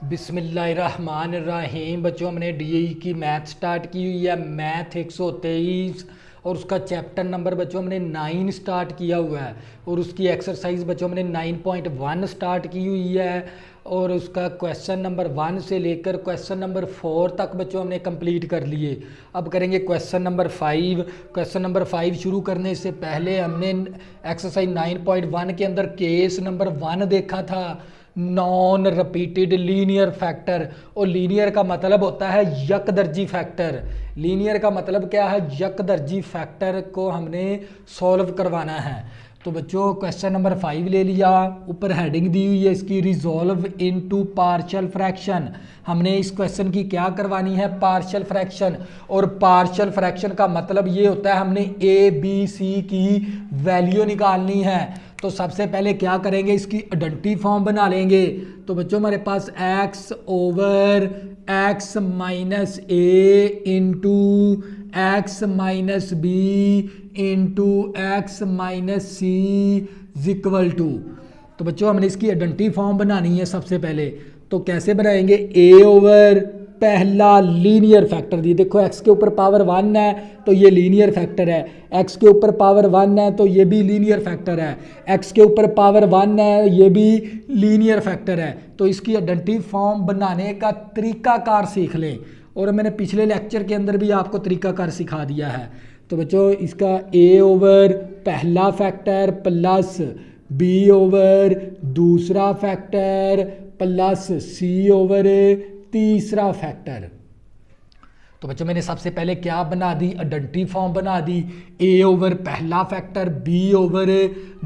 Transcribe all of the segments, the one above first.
बिस्मिल्लाहिर्रहमानिर्रहीम। बच्चों, हमने डीई की मैथ स्टार्ट की हुई है। मैथ 123 और उसका चैप्टर नंबर बच्चों हमने 9 स्टार्ट किया हुआ है। और उसकी एक्सरसाइज बच्चों हमने 9.1 स्टार्ट की हुई है। और उसका क्वेश्चन नंबर 1 से लेकर क्वेश्चन नंबर 4 तक बच्चों हमने कंप्लीट कर लिए। अब करेंगे क्वेश्चन नंबर 5। क्वेश्चन नंबर 5 शुरू करने से पहले हमने एक्सरसाइज 9.1 के अंदर केस नंबर 1 देखा था, नॉन रिपीटेड लीनियर फैक्टर। और लीनियर का मतलब होता है यकदर्जी फैक्टर। लीनियर का मतलब क्या है? यकदर्जी फैक्टर को हमने सॉल्व करवाना है। तो बच्चों क्वेश्चन नंबर 5 ले लिया। ऊपर हेडिंग दी हुई है इसकी, रिजॉल्व इनटू पार्शियल फ्रैक्शन। हमने इस क्वेश्चन की क्या करवानी है? Partial fraction. और पार्शियल फ्रैक्शन का मतलब ये होता है हमने ए बी सी की वैल्यू निकालनी है। तो सबसे पहले क्या करेंगे? इसकी आइडेंटिटी फॉर्म बना लेंगे। तो बच्चों हमारे पास x over x minus A into x minus B into x minus c equal to. तो बच्चों हमने इसकी आइडेंटिटी फॉर्म बनानी है सबसे पहले। तो कैसे बनाएंगे? a ओवर पहला लीनियर फैक्टर दी, देखो x के ऊपर पावर 1 है तो ये लीनियर फैक्टर है, x के ऊपर पावर 1 है तो ये भी लीनियर फैक्टर है, x के ऊपर पावर 1 है ये भी लीनियर फैक्टर है। तो इसकी आइडेंटिटी फॉर्म बनाने का तरीकाकार सीख लें। और मैंने पिछले लेक्चर के अंदर भी आपको तरीकाकार सिखा दिया है। तो बच्चों इसका a ओवर पहला फैक्टर प्लस b ओवर दूसरा फैक्टर प्लस c ओवर तीसरा फैक्टर। तो बच्चों मैंने सबसे पहले क्या बना दी? आइडेंटिटी फॉर्म बना दी। a ओवर पहला फैक्टर, b ओवर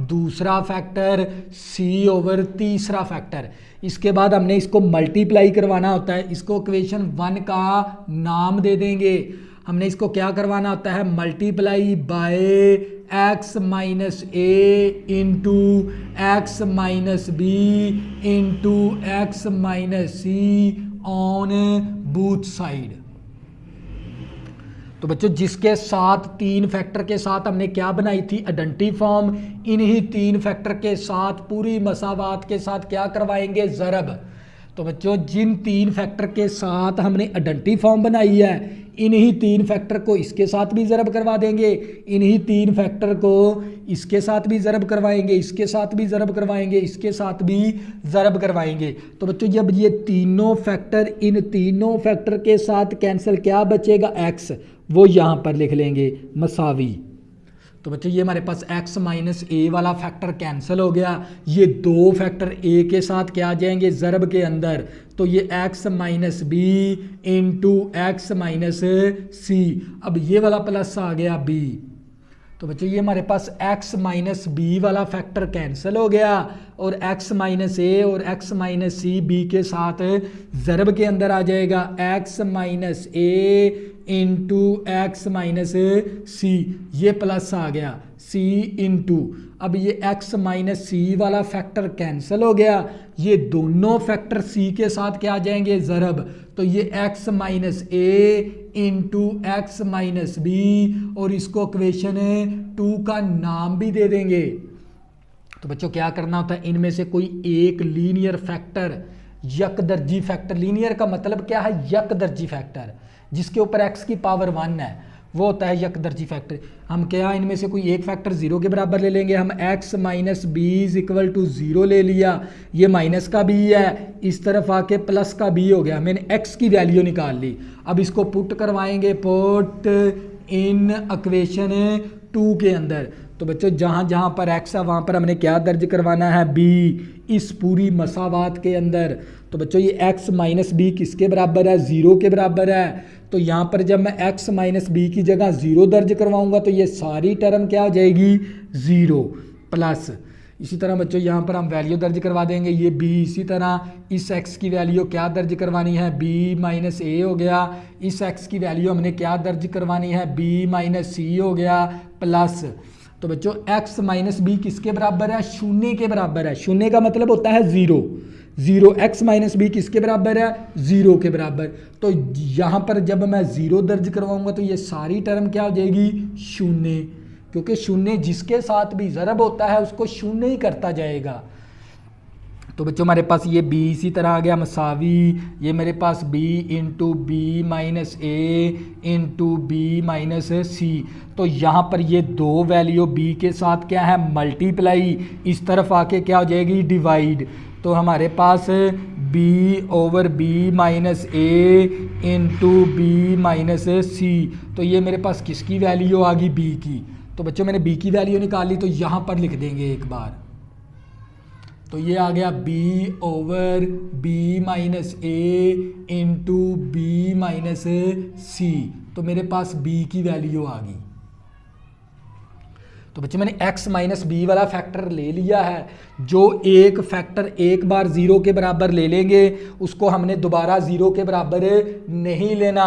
दूसरा फैक्टर, c ओवर तीसरा फैक्टर। इसके बाद हमने इसको मल्टीप्लाई करवाना होता है। इसको इक्वेशन 1 का नाम दे देंगे। हमने इसको क्या करवाना होता है? Multiply by x minus A into x minus B into x minus c on both side. तो बच्चों जिसके साथ 3 फैक्टर के साथ हमने क्या बनाई थी? Identity form. इन्हीं 3 फैक्टर के साथ पूरी मसावात के साथ क्या करवाएंगे? ज़रब। तो बच्चों जिन 3 फैक्टर के साथ हमने आइडेंटिटी फॉर्म बनाई है, इन्हीं 3 फैक्टर को इसके साथ भी ज़रब करवा देंगे, इन्हीं 3 फैक्टर को इसके साथ भी ज़रब करवाएंगे, इसके साथ भी ज़रब करवाएंगे, इसके साथ भी ज़रब करवाएंगे। तो बच्चों जब ये तीनों फैक्टर इन तीनों फैक्टर के साथ कैंसिल, क्या बचेगा? x, वो यहाँ पर लिख लेंगे मसावी। तो बच्चों ये हमारे पास x माइनस ए वाला फैक्टर कैंसिल हो गया। ये 2 फैक्टर a के साथ क्या आ जाएंगे? ज़रब के अंदर। तो ये x minus B into x minus C. अब ये वाला प्लस आ गया b। तो बच्चों ये हमारे पास x माइनस बी वाला फैक्टर कैंसिल हो गया और x माइनस ए और x माइनस सी b के साथ ज़रब के अंदर आ जाएगा। x माइनस ए इंटू एक्स माइनस सी, ये प्लस आ गया c इंटू, अब ये x माइनस सी वाला फैक्टर कैंसिल हो गया। ये दोनों फैक्टर c के साथ क्या आ जाएंगे? ज़रब। तो ये x माइनस ए इंटू एक्स माइनस बी और इसको इक्वेशन 2 का नाम भी दे देंगे। तो बच्चों क्या करना होता है? इनमें से कोई एक लीनियर फैक्टर, यकदर्जी फैक्टर। लीनियर का मतलब क्या है? यकदर्जी फैक्टर, जिसके ऊपर x की पावर 1 है, वो होता है यकदर्जी फैक्टर। हम क्या इनमें से कोई एक फैक्टर 0 के बराबर ले लेंगे। हम x minus B is equal to 0 ले लिया। ये माइनस का b है, इस तरफ आके प्लस का b हो गया। मैंने x की वैल्यू निकाल ली। अब इसको पुट करवाएंगे, पुट इन इक्वेशन 2 के अंदर। तो बच्चों जहाँ जहाँ पर x है वहाँ पर हमने क्या दर्ज करवाना है? b, इस पूरी मसावात के अंदर। तो बच्चों ये x माइनस बी किसके बराबर है? 0 के बराबर है। तो यहाँ पर जब मैं x माइनस बी की जगह 0 दर्ज करवाऊंगा तो ये सारी टर्म क्या हो जाएगी? 0 प्लस। इसी तरह बच्चों यहाँ पर हम वैल्यू दर्ज करवा देंगे, ये b। इसी तरह इस x की वैल्यू क्या दर्ज करवानी है? b माइनस ए हो गया। इस x की वैल्यू हमने क्या दर्ज करवानी है? b माइनस सी हो गया प्लस। तो बच्चों x माइनस बी किसके बराबर है? 0 के बराबर है। 0 का मतलब होता है 0। 0, x माइनस बी किसके बराबर है? 0 के बराबर। तो यहाँ पर जब मैं 0 दर्ज करवाऊंगा तो ये सारी टर्म क्या हो जाएगी? 0, क्योंकि 0 जिसके साथ भी ज़रब होता है उसको 0 ही करता जाएगा। तो बच्चों हमारे पास ये b इसी तरह आ गया मसावी, ये मेरे पास b इंटू बी माइनस ए इंटू बी माइनस सी। तो यहाँ पर ये दो वैल्यू b के साथ क्या है मल्टीप्लाई, इस तरफ आके क्या हो जाएगी डिवाइड। तो हमारे पास b ओवर बी माइनस ए इंटू बी माइनस सी। तो ये मेरे पास किसकी वैल्यू आ गई b की। तो बच्चों मैंने b की वैल्यू निकाली, तो यहाँ पर लिख देंगे एक बार। तो ये आ गया b ओवर बी माइनस ए इंटू बी माइनस सी। तो मेरे पास b की वैल्यू आ गई। तो बच्चे मैंने x माइनस बी वाला फैक्टर ले लिया है। जो एक फैक्टर एक बार ज़ीरो के बराबर ले लेंगे उसको हमने दोबारा ज़ीरो के बराबर नहीं लेना।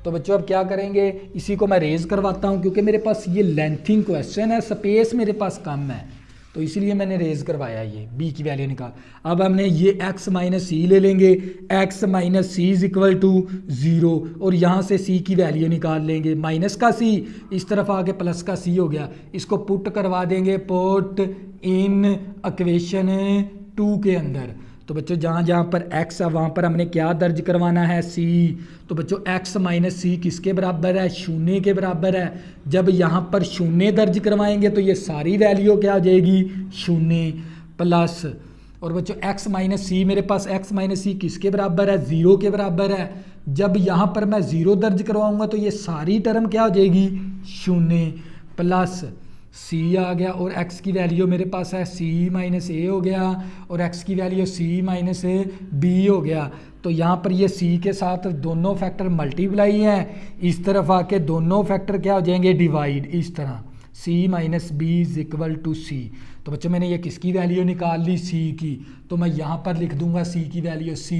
तो बच्चों अब क्या करेंगे, इसी को मैं रेज करवाता हूँ क्योंकि मेरे पास ये लेंथिंग क्वेश्चन है, स्पेस मेरे पास कम है, तो इसलिए मैंने रेज करवाया। ये b की वैल्यू निकाल। अब हमने ये x माइनस सी ले लेंगे, x minus c is equal to 0 और यहाँ से c की वैल्यू निकाल लेंगे। माइनस का c इस तरफ आके प्लस का c हो गया, इसको पुट करवा देंगे पुट इन इक्वेशन 2 के अंदर। तो बच्चों जहाँ जहाँ पर x है वहाँ पर हमने क्या दर्ज करवाना है c। तो बच्चों x माइनस सी किसके बराबर है, शून्य के बराबर है। जब यहाँ पर शून्य दर्ज करवाएंगे तो ये सारी वैल्यू क्या हो जाएगी शून्य प्लस। और बच्चों x माइनस सी मेरे पास x माइनस सी किसके बराबर है, 0 के बराबर है। जब यहाँ पर मैं 0 दर्ज करवाऊंगा तो ये सारी टर्म क्या हो जाएगी शून्य प्लस c आ गया। और x की वैल्यू मेरे पास है c माइनस ए हो गया और x की वैल्यू c माइनस बी हो गया। तो यहाँ पर ये c के साथ दोनों फैक्टर मल्टीप्लाई हैं, इस तरफ आके दोनों फैक्टर क्या हो जाएंगे डिवाइड, इस तरह c minus B is equal to C. तो बच्चों मैंने ये किसकी वैल्यू निकाल ली c की। तो मैं यहाँ पर लिख दूंगा c की वैल्यू c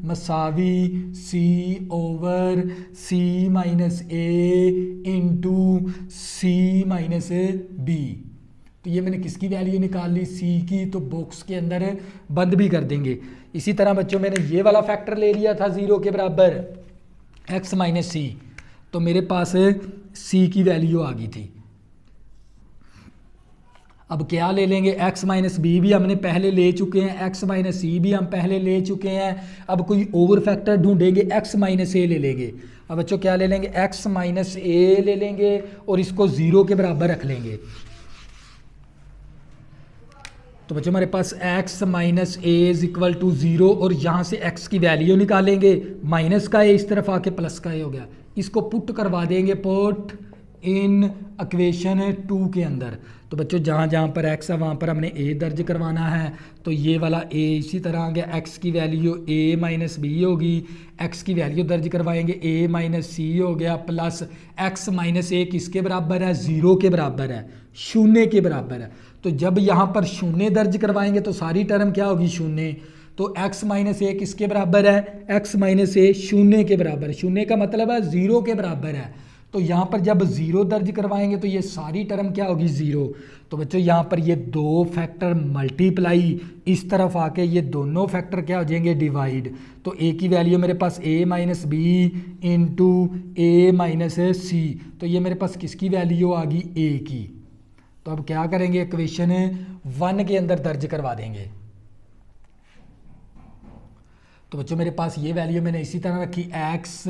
मसावी c ओवर c माइनस ए इंटू सी माइनस बी। तो ये मैंने किसकी वैल्यू निकाल ली c की, तो बॉक्स के अंदर बंद भी कर देंगे। इसी तरह बच्चों मैंने ये वाला फैक्टर ले लिया था 0 के बराबर x माइनस सी, तो मेरे पास c की वैल्यू आ गई थी। अब क्या ले लेंगे, x माइनस बी भी हमने पहले ले चुके हैं, x माइनस सी भी हम पहले ले चुके हैं। अब कोई ओवर फैक्टर ढूंढेंगे, x माइनस ए ले लेंगे। अब बच्चों क्या ले लेंगे, x माइनस ए ले लेंगे और इसको 0 के बराबर रख लेंगे। तो बच्चों हमारे पास x minus a is equal to 0 और यहाँ से x की वैल्यू निकालेंगे, माइनस का a इस तरफ आके प्लस का a हो गया, इसको पुट करवा देंगे पुट इन इक्वेशन 2 के अंदर। तो बच्चों जहाँ जहाँ पर x है वहाँ पर हमने a दर्ज करवाना है। तो ये वाला a इसी तरह आ गया, x की वैल्यू a माइनस बी होगी, x की वैल्यू दर्ज करवाएंगे a माइनस सी हो गया प्लस x माइनस ए किसके बराबर है, 0 के बराबर है, शून्य के बराबर है। तो जब यहाँ पर शून्य दर्ज करवाएंगे तो सारी टर्म क्या होगी शून्य। तो x माइनस ए किसके बराबर है, x माइनस ए शून्य के बराबर है, शून्य का मतलब है 0 के बराबर है। तो यहाँ पर जब 0 दर्ज करवाएंगे तो ये सारी टर्म क्या होगी 0। तो बच्चों यहाँ पर ये दो फैक्टर मल्टीप्लाई, इस तरफ आके ये दोनों फैक्टर क्या हो जाएंगे डिवाइड। तो a की वैल्यू मेरे पास a minus B into A minus C. तो ये मेरे पास किसकी वैल्यू आ गई a की। तो अब क्या करेंगे, इक्वेशन 1 के अंदर दर्ज करवा देंगे। तो बच्चों मेरे पास ये वैल्यू मैंने इसी तरह रखी, x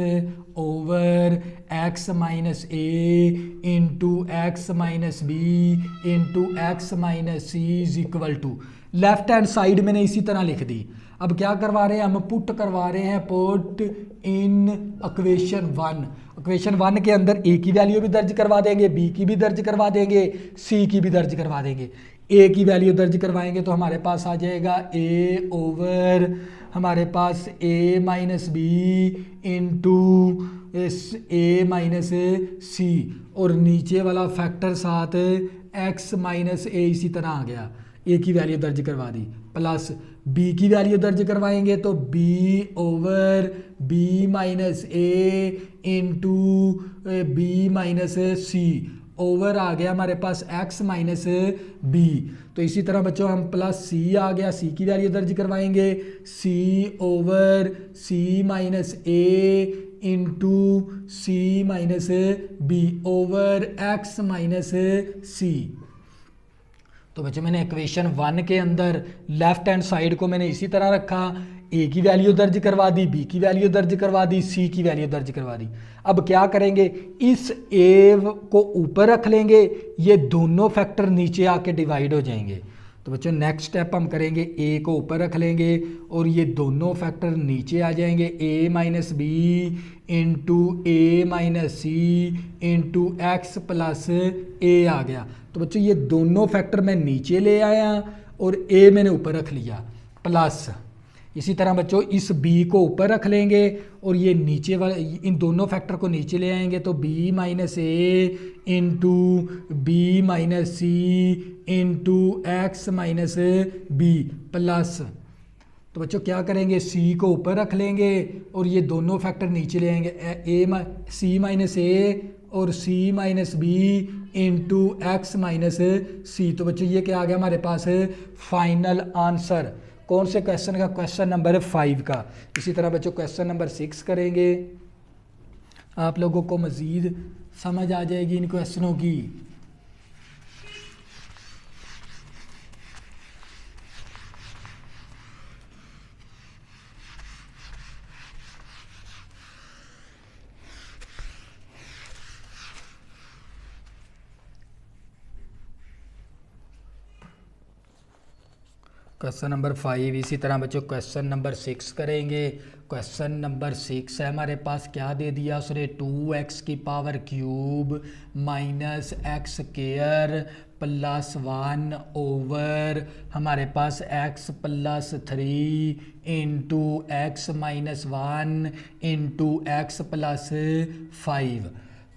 over x minus A into x minus B into x minus c is equal to, left hand side मैंने इसी तरह लिख दी। अब क्या करवा रहे हैं, हम पुट करवा रहे हैं पुट इन इक्वेशन 1। इक्वेशन 1 के अंदर a की वैल्यू भी दर्ज करवा देंगे, b की भी दर्ज करवा देंगे, c की भी दर्ज करवा देंगे। a की वैल्यू दर्ज करवाएंगे तो हमारे पास आ जाएगा a ओवर हमारे पास a minus B into A minus C और नीचे वाला फैक्टर साथ x माइनस ए इसी तरह आ गया, a की वैल्यू दर्ज करवा दी प्लस b की वैल्यू दर्ज करवाएंगे तो b ओवर b माइनस ए इंटू बी माइनस सी ओवर आ गया हमारे पास x माइनस बी। तो इसी तरह बच्चों हम प्लस c आ गया, c की वैल्यू दर्ज करवाएंगे c ओवर c माइनस ए into C minus B over x minus C. तो बच्चों मैंने इक्वेशन 1 के अंदर लेफ्ट हैंड साइड को मैंने इसी तरह रखा, ए की वैल्यू दर्ज करवा दी, बी की वैल्यू दर्ज करवा दी, सी की वैल्यू दर्ज करवा दी। अब क्या करेंगे, इस ए को ऊपर रख लेंगे, ये दोनों फैक्टर नीचे आके डिवाइड हो जाएंगे। तो बच्चों नेक्स्ट स्टेप हम करेंगे, ए को ऊपर रख लेंगे और ये दोनों फैक्टर नीचे आ जाएंगे, ए minus B into A minus C into x plus ए आ गया। तो बच्चों ये दोनों फैक्टर मैं नीचे ले आया और ए मैंने ऊपर रख लिया प्लस। इसी तरह बच्चों इस b को ऊपर रख लेंगे और ये नीचे वाले इन दोनों फैक्टर को नीचे ले आएंगे, तो b माइनस ए into B minus C into x minus B plus. तो बच्चों क्या करेंगे, c को ऊपर रख लेंगे और ये दोनों फैक्टर नीचे ले आएंगे, सी माइनस ए और c minus B into x minus C. तो बच्चों ये क्या आ गया हमारे पास फाइनल आंसर। कौन से क्वेश्चन का, क्वेश्चन नंबर 5 का। इसी तरह बच्चों क्वेश्चन नंबर 6 करेंगे, आप लोगों को मज़ीद समझ आ जाएगी इन क्वेश्चनों की। क्वेश्चन नंबर 5, इसी तरह बच्चों क्वेश्चन नंबर 6 करेंगे। क्वेश्चन नंबर 6 है हमारे पास, क्या दे दिया उसने, 2x की power cube minus X square plus 1 over हमारे पास x plus 3 into x minus 1 into x plus 5।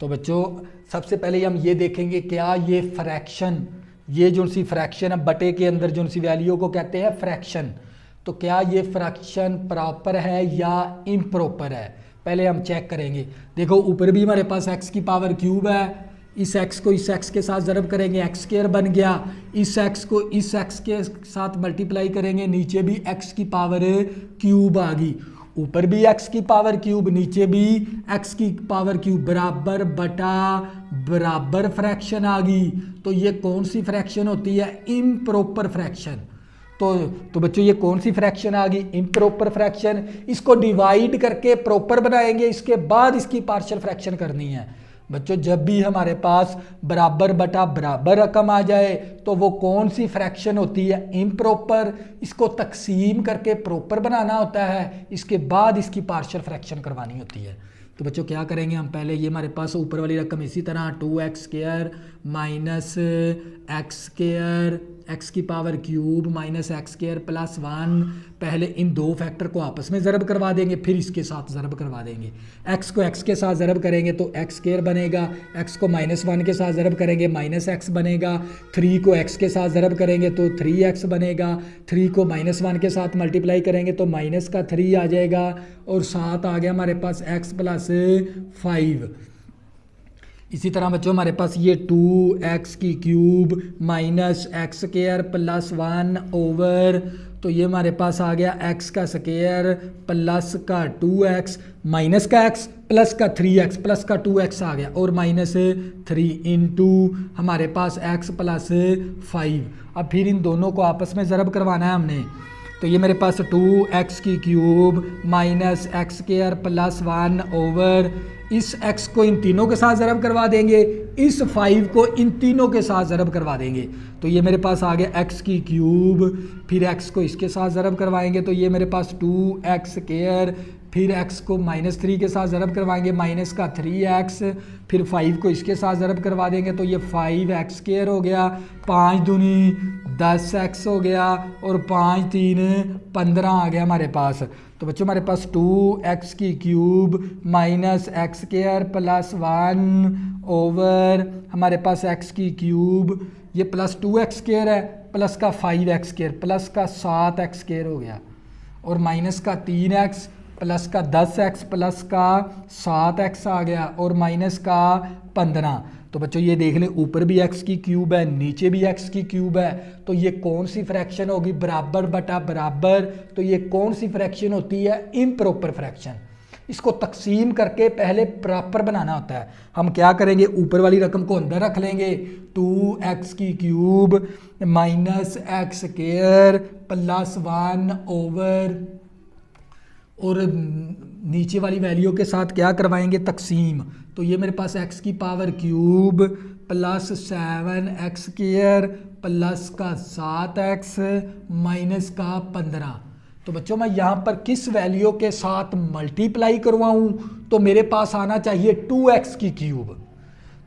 तो बच्चों सबसे पहले हम ये देखेंगे क्या ये फ्रैक्शन, ये जो सी फ्रैक्शन है बटे के अंदर जो सी वैल्यू को कहते हैं फ्रैक्शन, तो क्या ये फ्रैक्शन प्रॉपर है या इम्प्रॉपर है, पहले हम चेक करेंगे। देखो ऊपर भी हमारे पास x की पावर क्यूब है, इस x को इस x के साथ ज़रब करेंगे x स्क्वायर बन गया, इस x को इस x के साथ मल्टीप्लाई करेंगे, नीचे भी x की पावर क्यूब आ गई, ऊपर भी x की पावर क्यूब नीचे भी x की पावर क्यूब, बराबर बटा बराबर फ्रैक्शन आ गई। तो ये कौन सी फ्रैक्शन होती है, इम्प्रॉपर फ्रैक्शन। तो बच्चों ये कौन सी फ्रैक्शन आ गई, इम्प्रॉपर फ्रैक्शन। इसको डिवाइड करके प्रॉपर बनाएंगे, इसके बाद इसकी पार्शियल फ्रैक्शन करनी है। बच्चों जब भी हमारे पास बराबर बटा बराबर रकम आ जाए तो वो कौन सी फ्रैक्शन होती है, इम्प्रॉपर। इसको तकसीम करके प्रॉपर बनाना होता है, इसके बाद इसकी पार्शियल फ्रैक्शन करवानी होती है। तो बच्चों क्या करेंगे हम, पहले ये हमारे पास ऊपर वाली रकम इसी तरह 2x square minus X square X की power cube minus X square plus 1, पहले इन दो फैक्टर को आपस में ज़रब करवा देंगे, फिर इसके साथ ज़रब करवा देंगे। x को x के साथ ज़रब करेंगे तो एक्स स्क्वायर बनेगा, x को -1 के साथ ज़रब करेंगे माइनस एक्स बनेगा, 3 को x के साथ ज़रब करेंगे तो 3x बनेगा, 3 को -1 के साथ मल्टीप्लाई करेंगे तो माइनस का 3 आ जाएगा और साथ आ गया हमारे पास x प्लस 5। इसी तरह बच्चों हमारे पास ये 2x की cube minus X square plus 1 over, तो ये हमारे पास आ गया x का स्क्वायर प्लस का 2x माइनस का x प्लस का 3x प्लस का 2x आ गया और माइनस 3 इंटू हमारे पास x प्लस 5। अब फिर इन दोनों को आपस में ज़रब करवाना है हमने, तो ये मेरे पास 2x की cube minus X square plus 1 over, इस x को इन तीनों के साथ ज़रब करवा देंगे, इस 5 को इन तीनों के साथ ज़रब करवा देंगे, तो ये मेरे पास आ गया x की क्यूब, फिर x को इसके साथ ज़रब करवाएंगे तो ये मेरे पास 2x स्क्वायर, फिर x को -3 के साथ ज़रब करवाएंगे माइनस का 3x, फिर 5 को इसके साथ ज़रब करवा देंगे तो ये 5x स्क्वायर हो गया, 5 दूनी 10x हो गया और 5 3 15 आ गया हमारे पास। तो बच्चों हमारे पास 2x की cube minus X square plus 1 over हमारे पास x की क्यूब, ये प्लस 2x स्क्वायर है प्लस का 5x स्क्वायर प्लस का 7x स्क्वायर हो गया और माइनस का 3x प्लस का 10x प्लस का 7x आ गया और माइनस का 15। तो बच्चों ये देख लें ऊपर भी x की क्यूब है नीचे भी x की क्यूब है, तो ये कौन सी फ्रैक्शन होगी, बराबर बटा बराबर, तो ये कौन सी फ्रैक्शन होती है, इम्प्रॉपर फ्रैक्शन। इसको तकसीम करके पहले प्रॉपर बनाना होता है। हम क्या करेंगे, ऊपर वाली रकम को अंदर रख लेंगे, 2x³ minus X square plus 1 over, और नीचे वाली वैल्यू के साथ क्या करवाएंगे, तकसीम। तो ये मेरे पास x³ प्लस 7x² प्लस का 7x माइनस का 15। तो बच्चों मैं यहाँ पर किस वैल्यू के साथ मल्टीप्लाई करवाऊँ, तो मेरे पास आना चाहिए 2x³।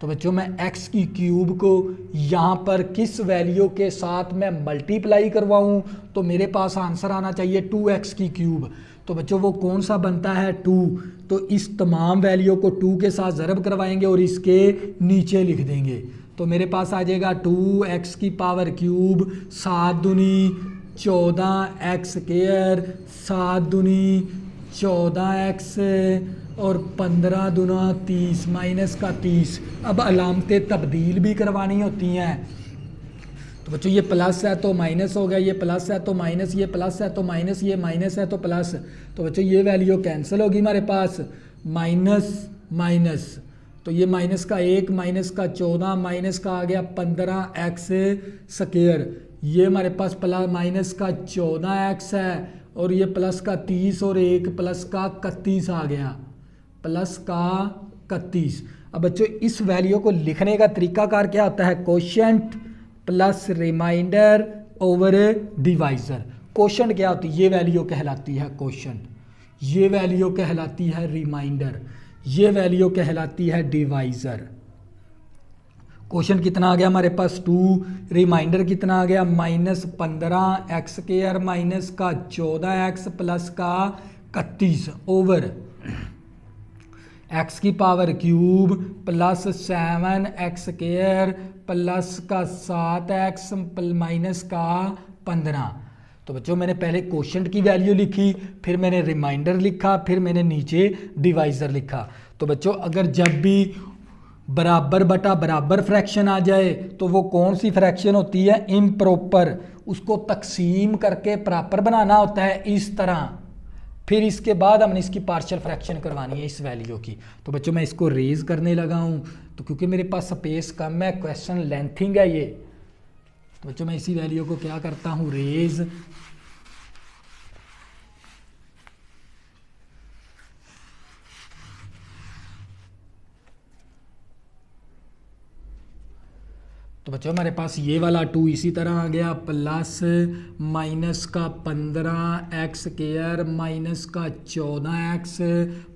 तो बच्चों मैं x³ को यहाँ पर किस वैल्यू के साथ मैं मल्टीप्लाई करवाऊँ, तो मेरे पास आंसर आना चाहिए 2x³। तो बच्चों वो कौन सा बनता है, 2। तो इस तमाम वैल्यू को 2 के साथ ज़रब करवाएंगे और इसके नीचे लिख देंगे। तो मेरे पास आ जाएगा 2x³ 7 दूनी 14x² 7 दूनी 14x और 15 दूना 30 माइनस का 30। अब अलामतें तब्दील भी करवानी होती हैं। तो बच्चों ये प्लस है तो माइनस हो गया, ये प्लस है तो माइनस, ये प्लस है तो माइनस, ये माइनस है तो प्लस। तो बच्चों ये वैल्यू कैंसिल होगी हमारे पास, माइनस माइनस, तो ये माइनस का 1 माइनस का 14 माइनस का आ गया 15x²। ये हमारे पास प्लस माइनस का 14x है और ये प्लस का 30 और 1 प्लस का 31 आ गया, प्लस का 31। अब बच्चों इस वैल्यू को लिखने का तरीकाकार क्या होता है, quotient plus remainder over divisor. Quotient क्या होती है, ये वैल्यू कहलाती है कोशेंट, ये वैल्यू कहलाती है रिमाइंडर, ये वैल्यू कहलाती है डिवाइज़र। कोशेंट कितना आ गया हमारे पास 2, रिमाइंडर कितना आ गया माइनस 15x² माइनस का 14x प्लस का 31 over x³ plus 7x² plus का 7x माइनस का 15। तो बच्चों मैंने पहले कोशेंट की वैल्यू लिखी, फिर मैंने रिमाइंडर लिखा, फिर मैंने नीचे डिवाइज़र लिखा। तो बच्चों अगर जब भी बराबर बटा बराबर फ्रैक्शन आ जाए तो वो कौन सी फ्रैक्शन होती है, इम्प्रॉपर, उसको तकसीम करके प्रॉपर बनाना होता है इस तरह। फिर इसके बाद हमने इसकी पार्शियल फ्रैक्शन करवानी है इस वैल्यू की। तो बच्चों मैं इसको रेज करने लगा हूँ, तो क्योंकि मेरे पास स्पेस कम है, क्वेश्चन लेंथिंग है ये, तो बच्चों मैं इसी वैल्यू को क्या करता हूँ, रेज। तो बच्चों हमारे पास ये वाला 2 इसी तरह आ गया, प्लस माइनस का 15x² माइनस का 14x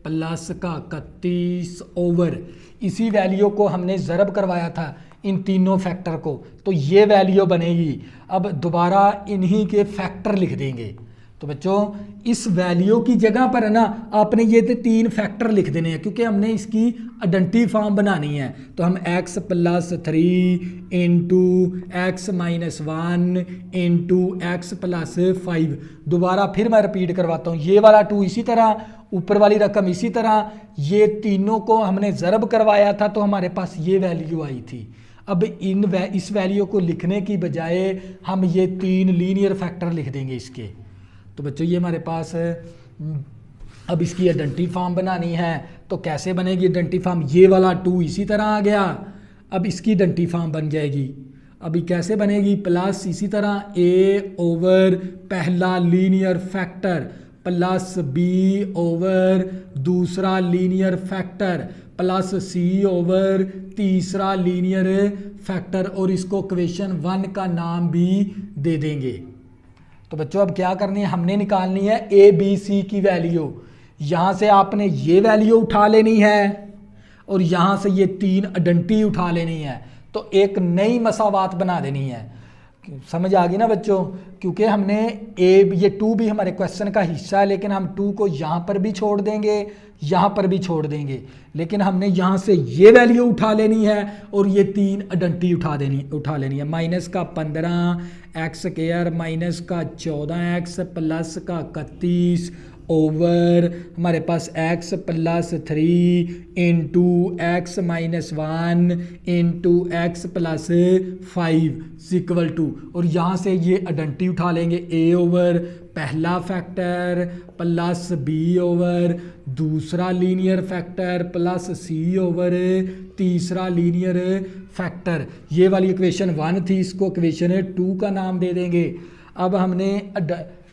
प्लस का 31 ओवर, इसी वैल्यू को हमने ज़रब करवाया था इन तीनों फैक्टर को, तो ये वैल्यू बनेगी। अब दोबारा इन्हीं के फैक्टर लिख देंगे। तो बच्चों इस वैल्यू की जगह पर है ना, आपने ये 3 फैक्टर लिख देने हैं क्योंकि हमने इसकी आइडेंटिटी फॉर्म बनानी है। तो हम x plus 3 into x minus 1 into x plus 5, दोबारा फिर मैं रिपीट करवाता हूँ, ये वाला 2 इसी तरह, ऊपर वाली रकम इसी तरह, ये तीनों को हमने ज़रब करवाया था तो हमारे पास ये वैल्यू आई थी। अब इस वैल्यू को लिखने की बजाय हम ये 3 लीनियर फैक्टर लिख देंगे इसके। तो बच्चों ये हमारे पास है, अब इसकी आइडेंटिटी फॉर्म बनानी है, तो कैसे बनेगी आइडेंटिटी फॉर्म, ये वाला 2 इसी तरह आ गया, अब इसकी आइडेंटिटी फॉर्म बन जाएगी। अभी कैसे बनेगी, प्लस इसी तरह a ओवर पहला linear factor plus b over दूसरा linear factor plus c over तीसरा लीनियर फैक्टर, और इसको इक्वेशन 1 का नाम भी दे देंगे। तो बच्चों अब क्या करनी है, हमने निकालनी है ए बी सी की वैल्यू। यहाँ से आपने ये वैल्यू उठा लेनी है और यहाँ से ये 3 आइडेंटिटी उठा लेनी है, तो एक नई मसावात बना देनी है। समझ आ गई ना बच्चों, क्योंकि हमने ये 2 भी हमारे क्वेश्चन का हिस्सा है, लेकिन हम 2 को यहाँ पर भी छोड़ देंगे, यहाँ पर भी छोड़ देंगे, लेकिन हमने यहाँ से ये वैल्यू उठा लेनी है और ये 3 आइडेंटिटी उठा लेनी है। माइनस का 15x² माइनस का 14x प्लस का 31 ओवर हमारे पास x plus 3 into x minus 1 into x plus 5 equal to, और यहाँ से ये आइडेंटिटी उठा लेंगे a ओवर पहला फैक्टर प्लस b ओवर दूसरा linear factor plus c over तीसरा लीनियर फैक्टर। ये वाली इक्वेशन 1 थी, इसको इक्वेशन 2 का नाम दे देंगे। अब हमने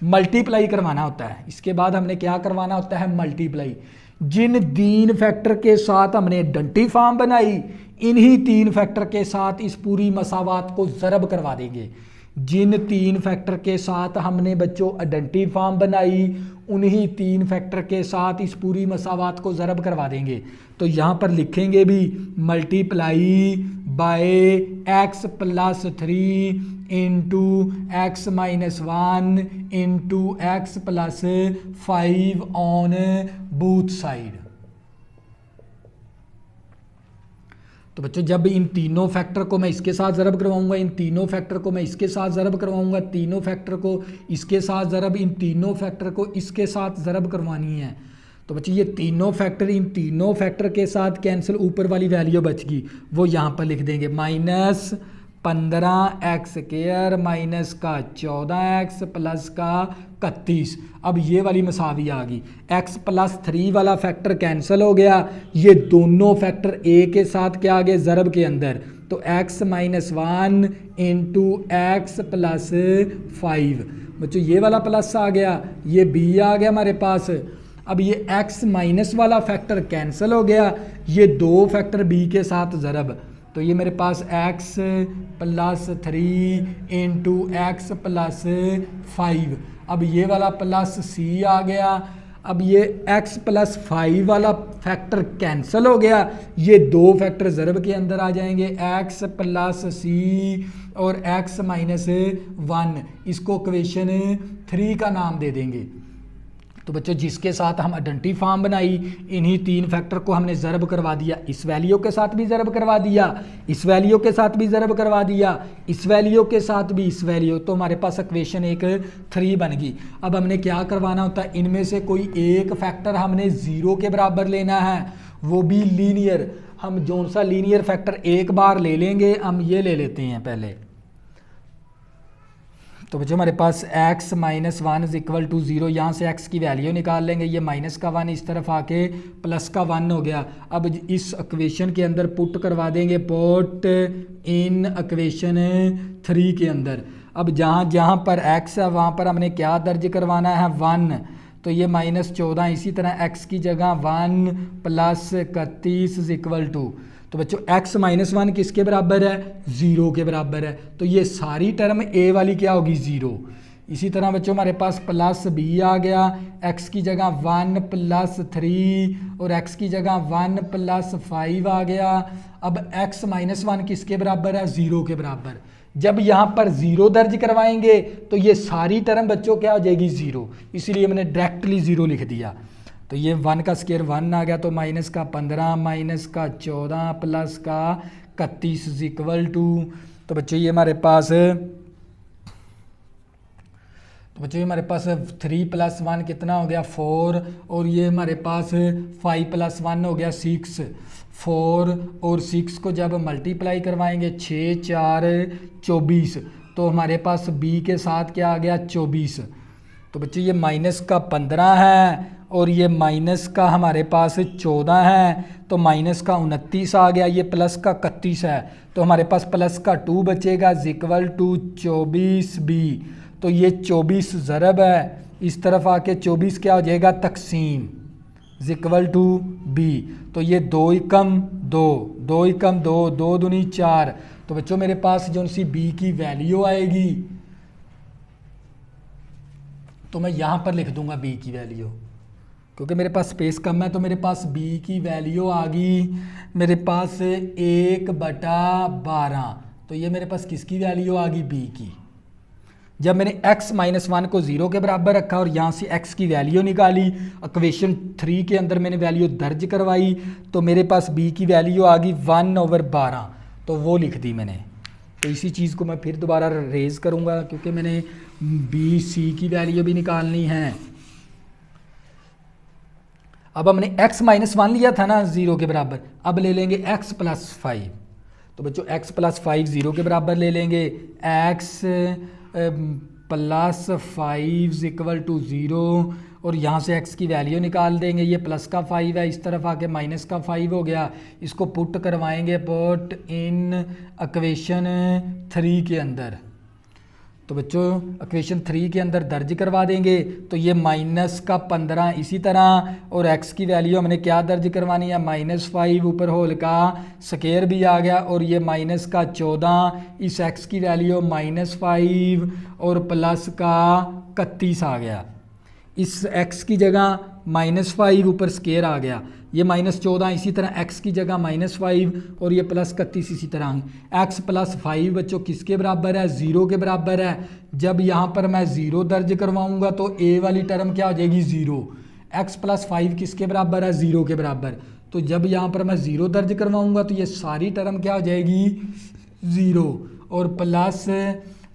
मल्टीप्लाई करवाना होता है, इसके बाद हमने क्या करवाना होता है, मल्टीप्लाई। जिन 3 फैक्टर के साथ हमने आइडेंटिटी फॉर्म बनाई, इन्हीं 3 फैक्टर के साथ इस पूरी मसावात को ज़रब करवा देंगे। जिन 3 फैक्टर के साथ हमने बच्चों आइडेंटिटी फॉर्म बनाई, उन्हीं 3 फैक्टर के साथ इस पूरी मसावात को ज़रब करवा देंगे। तो यहाँ पर लिखेंगे भी multiply by x plus 3 into x minus 1 into x plus 5 on both side. तो बच्चों जब इन तीनों फैक्टर को मैं इसके साथ ज़रब करवाऊंगा, इन तीनों फैक्टर को मैं इसके साथ ज़रब करवाऊंगा, तीनों फैक्टर को इसके साथ ज़रब, इन तीनों फैक्टर को इसके साथ ज़रब करवानी है। तो बच्चों ये तीनों फैक्टर इन तीनों फैक्टर के साथ कैंसिल, ऊपर वाली वैल्यू बच गई वो यहाँ पर लिख देंगे माइनस 15x स्क्वायर माइनस का 14x प्लस का 31। अब ये वाली मसावी आ गई, x प्लस 3 वाला फैक्टर कैंसिल हो गया, ये दोनों फैक्टर a के साथ क्या आ गए ज़रब के अंदर, तो x minus 1 into x plus 5। बच्चों ये वाला प्लस आ गया, ये b आ गया हमारे पास। अब ये x माइनस वाला फैक्टर कैंसिल हो गया, ये दो फैक्टर b के साथ ज़रब, तो ये मेरे पास x plus 3 into x plus 5। अब ये वाला प्लस c आ गया। अब ये x प्लस 5 वाला फैक्टर कैंसिल हो गया, ये दो फैक्टर ज़रब के अंदर आ जाएंगे, x प्लस c और x माइनस 1, इसको इक्वेशन 3 का नाम दे देंगे। तो बच्चों जिसके साथ हम आइडेंटिटी फॉर्म बनाई, इन्हीं 3 फैक्टर को हमने ज़रब करवा दिया, इस वैल्यू के साथ भी ज़रब करवा दिया, इस वैल्यू के साथ भी ज़रब करवा दिया, इस वैल्यू के साथ भी इस वैल्यू, तो हमारे पास इक्वेशन 3 बन गई। अब हमने क्या करवाना होता है, इनमें से कोई एक फैक्टर हमने 0 के बराबर लेना है, वो भी लीनियर। हम जो सा लीनियर फैक्टर एक बार ले लेंगे, हम ये ले लेते हैं पहले। तो बच्चों हमारे पास x minus 1 is equal to 0, यहाँ से x की वैल्यू निकाल लेंगे, ये माइनस का 1 इस तरफ आके प्लस का 1 हो गया। अब इस इक्वेशन के अंदर पुट करवा देंगे, पुट इन इक्वेशन 3 के अंदर। अब जहाँ जहाँ पर x है वहाँ पर हमने क्या दर्ज करवाना है, 1, तो ये माइनस 14, इसी तरह x की जगह 1 प्लस 31 इज इक्वल टू, तो बच्चों x माइनस 1 किसके बराबर है, 0 के बराबर है, तो ये सारी टर्म a वाली क्या होगी, 0। इसी तरह बच्चों हमारे पास प्लस b आ गया, x की जगह 1 प्लस 3 और x की जगह 1 प्लस 5 आ गया। अब x माइनस 1 किसके बराबर है, 0 के बराबर। जब यहाँ पर 0 दर्ज करवाएंगे तो ये सारी टर्म बच्चों क्या हो जाएगी, 0, इसीलिए मैंने डायरेक्टली 0 लिख दिया। तो ये 1 का स्क्वायर 1 आ गया, तो माइनस का 15 माइनस का 14 प्लस का 31 इज इक्वल टू, तो बच्चों ये हमारे पास 3 प्लस 1 कितना हो गया, 4, और ये हमारे पास 5 प्लस 1 हो गया 6। 4 और 6 को जब मल्टीप्लाई करवाएंगे 6 4 24, तो हमारे पास b के साथ क्या आ गया, 24। तो बच्चों ये माइनस का 15 है और ये माइनस का हमारे पास 14 है, तो माइनस का 29 आ गया, ये प्लस का 31 है, तो हमारे पास प्लस का 2 बचेगा इक्वल टू 24b। तो ये 24 ज़रब है, इस तरफ आके 24 क्या हो जाएगा, तकसीम इक्वल टू b। तो ये 2 एकम 2, 2 एकम 2, 2 दूनी 4। तो बच्चों मेरे पास जो सी b की वैल्यू आएगी, तो मैं यहाँ पर लिख दूंगा b की वैल्यू, क्योंकि मेरे पास स्पेस कम है, तो मेरे पास b की वैल्यू आ गई मेरे पास 1/12। तो ये मेरे पास किसकी वैल्यू आ गई, b की। जब मैंने x माइनस 1 को 0 के बराबर रखा और यहाँ से x की वैल्यू निकाली, इक्वेशन 3 के अंदर मैंने वैल्यू दर्ज करवाई, तो मेरे पास b की वैल्यू आ गई 1/12, तो वो लिख दी मैंने। तो इसी चीज़ को मैं फिर दोबारा रेज करूँगा, क्योंकि मैंने b c की वैल्यू भी निकालनी है। अब हमने x -1 लिया था ना 0 के बराबर, अब ले लेंगे x + 5। तो बच्चों x + 5 0 के बराबर ले लेंगे, x + 5 = 0 और यहाँ से x की वैल्यू निकाल देंगे। ये प्लस का 5 है, इस तरफ आके माइनस का 5 हो गया। इसको पुट करवाएंगे, पुट इन इक्वेशन 3 के अंदर। तो बच्चों इक्वेशन 3 के अंदर दर्ज करवा देंगे। तो ये -15 इसी तरह, और x की वैल्यू हमने क्या दर्ज करवानी है, -5 ऊपर होल का स्क्वायर भी आ गया, और ये -14 इस x की वैल्यू -5 और प्लस का 31 आ गया। इस x की जगह -5 ऊपर स्क्वायर आ गया, ये -14 इसी तरह x की जगह -5 और ये +31 इसी तरह। x + 5 बच्चों किसके बराबर है, 0 के बराबर है। जब यहाँ पर मैं 0 दर्ज करवाऊंगा तो a वाली टर्म क्या हो जाएगी, 0। x + 5 किसके बराबर है, 0 के बराबर। तो जब यहाँ पर मैं 0 दर्ज करवाऊंगा तो ये सारी टर्म क्या हो जाएगी, 0 और प्लस।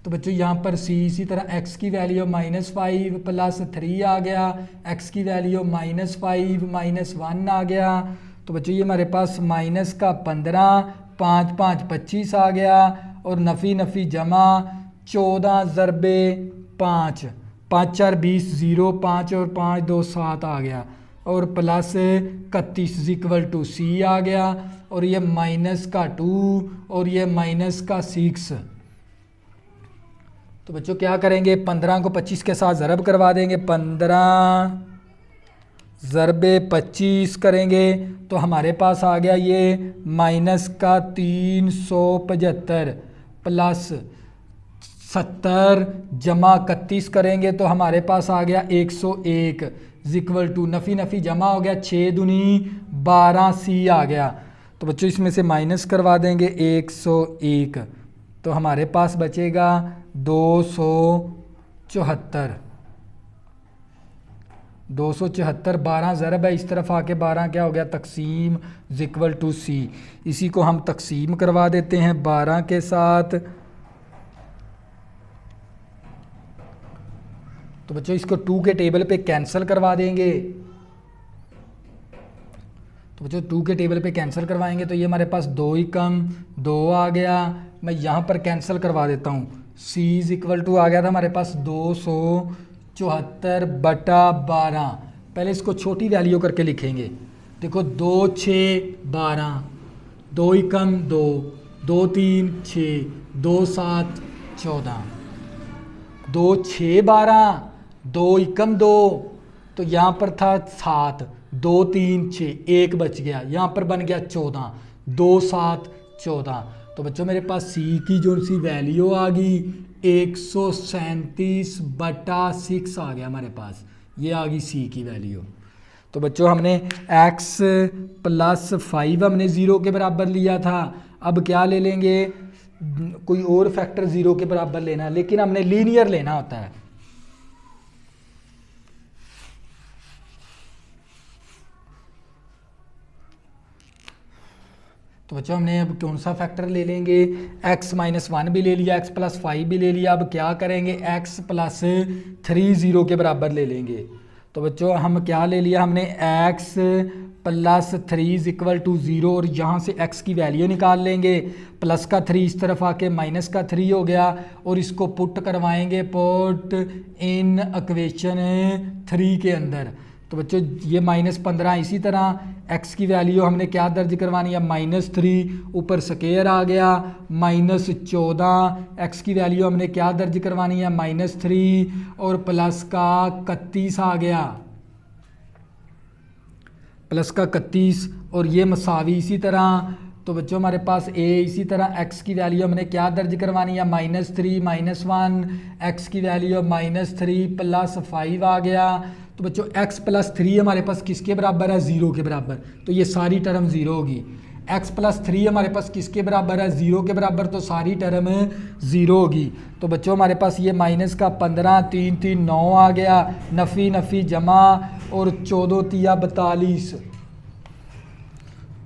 तो बच्चों यहाँ पर c इसी तरह x की वैल्यू -5 + 3 आ गया, x की वैल्यू -5 -1 आ गया। तो बच्चों ये हमारे पास -15 5 5 25 आ गया, और नफ़ी नफ़ी जमा 14 ज़रबे 5 5 4 20 0 5 और 5 2 7 आ गया, और प्लस 31 = c आ गया, और ये -2 और ये -6। तो बच्चों क्या करेंगे, 15 को 25 के साथ ज़रब करवा देंगे, 15 ज़रबे 25 करेंगे तो हमारे पास आ गया ये -375 प्लस 70 जमा 31 करेंगे तो हमारे पास आ गया 101 = नफ़ी नफ़ी जमा हो गया 6 दूनी 12 c आ गया। तो बच्चों इसमें से माइनस करवा देंगे 101, तो हमारे पास बचेगा 274। 274 12 ज़रब है, इस तरफ आके 12 क्या हो गया तकसीम = c। इसी को हम तकसीम करवा देते हैं 12 के साथ। तो बच्चों इसको 2 के टेबल पे कैंसिल करवा देंगे। तो बच्चों 2 के टेबल पे कैंसिल करवाएंगे तो ये हमारे पास 2 ही कम 2 आ गया। मैं यहाँ पर कैंसिल करवा देता हूँ, c = आ गया था हमारे पास 274/12। पहले इसको छोटी वैल्यू करके लिखेंगे। देखो 2 6 12, 2 ही कम 2 2 3 6 2 7 14, 2 6 12, 2 ही कम 2, तो यहाँ पर था 7 2 3 6 1 बच गया, यहाँ पर बन गया 14 2 7 14। तो बच्चों मेरे पास c की जो सी वैल्यू आ गई 137/6 आ गया हमारे पास, ये आ गई c की वैल्यू। तो बच्चों हमने x + 5 हमने 0 के बराबर लिया था, अब क्या ले लेंगे, कोई और फैक्टर 0 के बराबर लेना है, लेकिन हमने लीनियर लेना होता है। तो बच्चों हमने अब कौन सा फैक्टर ले लेंगे, x - 1 भी ले लिया, x + 5 भी ले लिया। अब क्या करेंगे, x + 3 0 के बराबर ले लेंगे। तो बच्चों हम क्या ले लिया, हमने x + 3 = 0 और यहाँ से x की वैल्यू निकाल लेंगे। प्लस का 3 इस तरफ आके माइनस का 3 हो गया, और इसको पुट करवाएंगे, पुट इन इक्वेशन 3 के अंदर। तो बच्चों ये -15 इसी तरह x की वैल्यू हमने क्या दर्ज करवानी है, -3 ऊपर स्क्वायर आ गया, -14 x की वैल्यू हमने क्या दर्ज करवानी है, -3 और प्लस का 31 आ गया, प्लस का 31 और ये मसावी इसी तरह। तो बच्चों हमारे पास a इसी तरह x की वैल्यू हमने क्या दर्ज करवानी है, -3 -1 x की वैल्यू -3 + 5 आ गया। तो बच्चों x + 3 हमारे पास किसके बराबर है, 0 के बराबर, तो ये सारी टर्म 0 होगी। x + 3 हमारे पास किसके बराबर है, 0 के बराबर, तो सारी टर्म 0 होगी। तो बच्चों हमारे पास ये -15 3 3 9 आ गया, नफ़ी नफ़ी जमा और 14 तिया 42,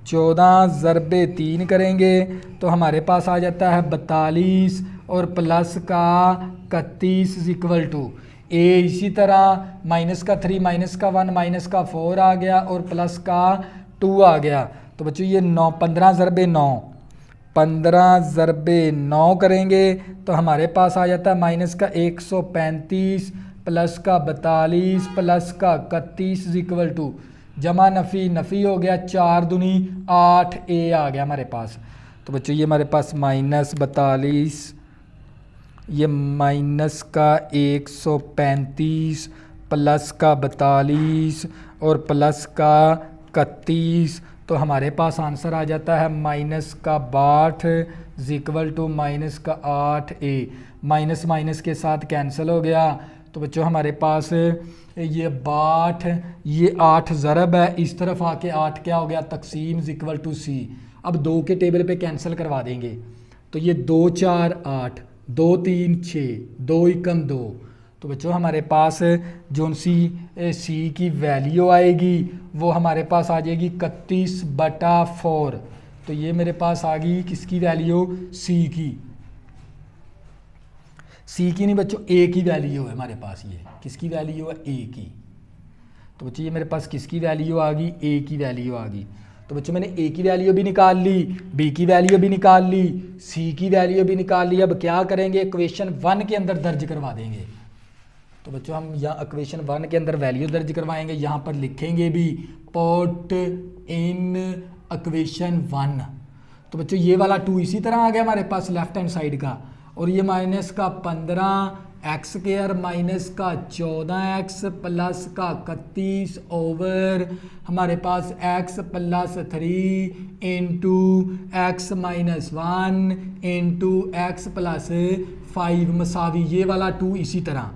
14 ज़रबे 3 करेंगे तो हमारे पास आ जाता है 42 और प्लस का 31 = ए इसी तरह माइनस का 3 माइनस का 1 माइनस का 4 आ गया और प्लस का 2 आ गया। तो बच्चों ये 9 15 ज़रबे 9 15 ज़रबे 9 करेंगे तो हमारे पास आ जाता है माइनस का 135 प्लस का 42 प्लस का 31 इक्वल टू जमा नफ़ी नफ़ी हो गया 4 दूनी 8 ए आ गया हमारे पास। तो बच्चों ये हमारे पास माइनस 42 ये माइनस का 135 प्लस का 42 और प्लस का 31 तो हमारे पास आंसर आ जाता है माइनस का 62 इक्वल टू माइनस का 8 ए। माइनस माइनस के साथ कैंसिल हो गया तो बच्चों हमारे पास ये 62 ये 8 ज़रब है इस तरफ आके 8 क्या हो गया तकसीम इक्वल टू सी। अब 2 के टेबल पे कैंसिल करवा देंगे तो ये 2 4 8 2 3 6 2 एकम 2 तो बच्चों हमारे पास जो सी की वैल्यू आएगी वो हमारे पास आ जाएगी 31/4। तो ये मेरे पास आ गई किसकी वैल्यू सी की नहीं बच्चों ए की वैल्यू है हमारे पास। ये किसकी वैल्यू है ए की। तो बच्चों ये मेरे पास किसकी वैल्यू आ गई ए की वैल्यू आ गई। तो बच्चों मैंने ए की वैल्यू भी निकाल ली बी की वैल्यू भी निकाल ली सी की वैल्यू भी निकाल ली। अब क्या करेंगे इक्वेशन 1 के अंदर दर्ज करवा देंगे। तो बच्चों हम यहाँ इक्वेशन 1 के अंदर वैल्यू दर्ज करवाएंगे यहाँ पर लिखेंगे भी पुट इन इक्वेशन 1। तो बच्चों ये वाला 2 इसी तरह आ गया हमारे पास लेफ्ट हैंड साइड का और ये माइनस का 15 एक्स स्क्वायर माइनस का 14x प्लस का 31 ओवर हमारे पास x plus 3 into x minus 1 into x plus 5 मसावी ये वाला 2 इसी तरह।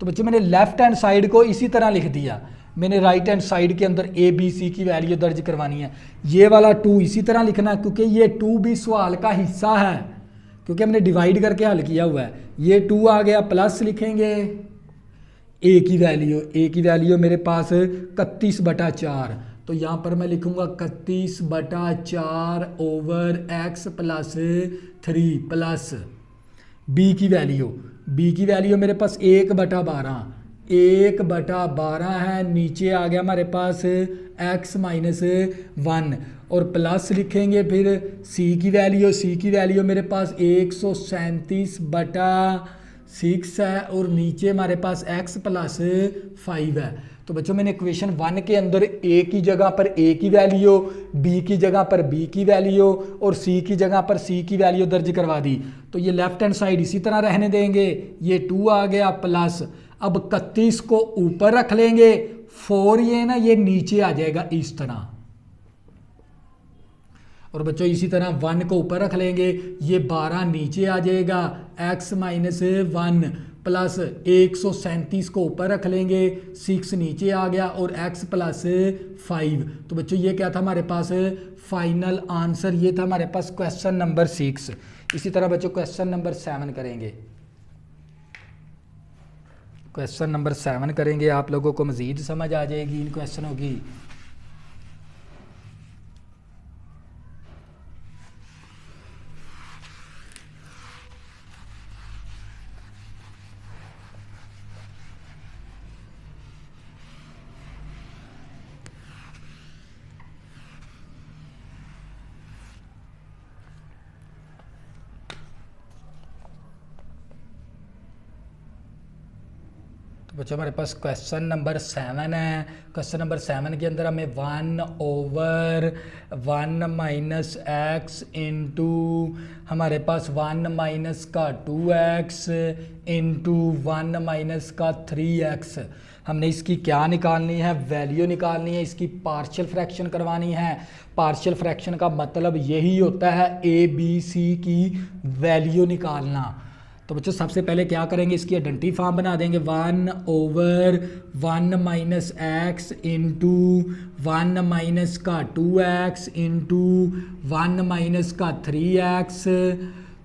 तो बच्चों मैंने लेफ्ट हैंड साइड को इसी तरह लिख दिया। मैंने राइट हैंड साइड के अंदर ए बी सी की वैल्यू दर्ज करवानी है। ये वाला 2 इसी तरह लिखना है क्योंकि ये 2 भी सवाल का हिस्सा है क्योंकि हमने डिवाइड करके हल किया हुआ है। ये 2 आ गया प्लस लिखेंगे ए की वैल्यू मेरे पास 31/4 तो यहाँ पर मैं लिखूंगा 31/4 over x plus 3 plus b की वैल्यू मेरे पास 1/12 है। नीचे आ गया हमारे पास x माइनस 1 और प्लस लिखेंगे फिर सी की वैल्यू मेरे पास 137/6 है और नीचे हमारे पास x प्लस 5 है। तो बच्चों मैंने इक्वेशन 1 के अंदर a की जगह पर a की वैल्यू b की जगह पर b की वैल्यू और c की जगह पर c की वैल्यू दर्ज करवा दी। तो ये लेफ्ट हैंड साइड इसी तरह रहने देंगे। ये 2 आ गया प्लस अब 31 को ऊपर रख लेंगे 4 ये ना ये नीचे आ जाएगा इस तरह और बच्चों इसी तरह 1 को ऊपर रख लेंगे ये 12 नीचे आ जाएगा x माइनस 1 प्लस 137 को ऊपर रख लेंगे 6 नीचे आ गया और x प्लस 5। तो बच्चों ये क्या था हमारे पास फाइनल आंसर ये था हमारे पास क्वेश्चन नंबर 6। इसी तरह बच्चों क्वेश्चन नंबर 7 करेंगे। क्वेश्चन नंबर 7 करेंगे आप लोगों को मज़ीद समझ आ जाएगी इन क्वेश्चनों की। बच्चों हमारे पास क्वेश्चन नंबर 7 है। क्वेश्चन नंबर 7 के अंदर हमें 1/1 माइनस एक्स इंटू हमारे पास 1 माइनस का 2x इंटू 1 माइनस का 3x हमने इसकी क्या निकालनी है वैल्यू निकालनी है। इसकी पार्शियल फ्रैक्शन करवानी है। पार्शियल फ्रैक्शन का मतलब यही होता है ए बी सी की वैल्यू निकालना। तो बच्चों सबसे पहले क्या करेंगे इसकी आइडेंटिटी फॉर्म बना देंगे 1/1 माइनस एक्स इंटू 1 माइनस का 2x इंटू 1 माइनस का 3x।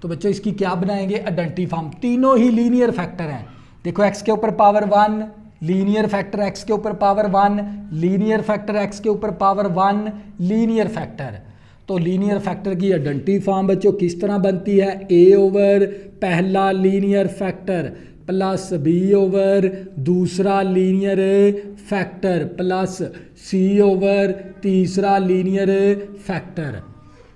तो बच्चों इसकी क्या बनाएंगे आइडेंटिटी फॉर्म। तीनों ही लीनियर फैक्टर हैं। देखो x के ऊपर पावर 1 लीनियर फैक्टर x के ऊपर पावर 1 लीनियर फैक्टर x के ऊपर पावर 1 लीनियर फैक्टर। तो लीनियर फैक्टर की आइडेंटिटी फॉर्म बच्चों किस तरह बनती है a ओवर पहला linear factor plus b over दूसरा linear factor plus c over तीसरा लीनियर फैक्टर।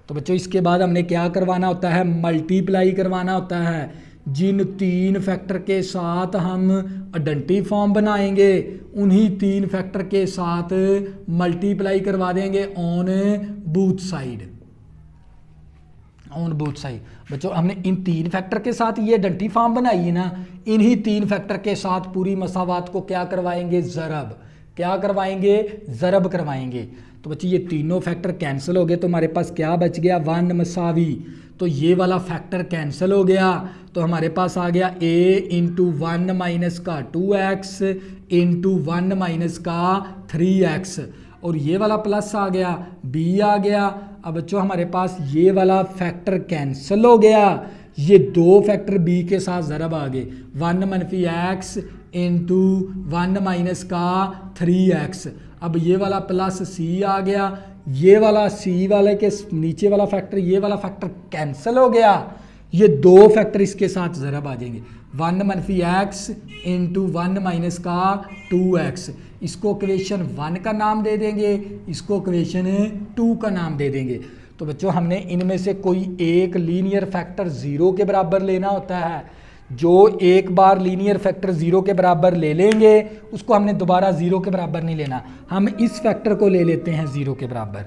तो बच्चों इसके बाद हमने क्या करवाना होता है, मल्टीप्लाई करवाना होता है। जिन तीन फैक्टर के साथ हम आइडेंटिटी फॉर्म बनाएंगे उन्हीं तीन फैक्टर के साथ मल्टीप्लाई करवा देंगे on both side. On both side बच्चों हमने इन तीन फैक्टर के साथ ये आइडेंटिटी फॉर्म बनाई है ना, इन्हीं तीन फैक्टर के साथ पूरी मसावात को क्या करवाएंगे, ज़रब। क्या करवाएंगे, ज़रब करवाएंगे। तो बच्चे ये तीनों फैक्टर कैंसिल हो गए तो हमारे पास क्या बच गया, 1 मसावी। तो ये वाला फैक्टर कैंसिल हो गया तो हमारे पास आ गया a इंटू 1 माइनस का 2x इंटू 1 माइनस का 3x, और ये वाला प्लस आ गया, b आ गया। अब बच्चों हमारे पास ये वाला फैक्टर कैंसिल हो गया, ये दो फैक्टर b के साथ ज़रब आ गए, 1 मनफी x इंटू 1 माइनस का 3x। अब ये वाला प्लस c आ गया, ये वाला c वाले के नीचे वाला फैक्टर, ये वाला फैक्टर कैंसिल हो गया, ये दो फैक्टर इसके साथ ज़रब आ जाएंगे, 1 मनफी x इंटू 1 माइनस का 2x। इसको इक्वेशन 1 का नाम दे देंगे, इसको इक्वेशन 2 का नाम दे देंगे। तो बच्चों हमने इनमें से कोई एक लीनियर फैक्टर 0 के बराबर लेना होता है। जो एक बार लीनियर फैक्टर 0 के बराबर ले लेंगे उसको हमने दोबारा 0 के बराबर नहीं लेना, हम इस फैक्टर को ले लेते हैं 0 के बराबर।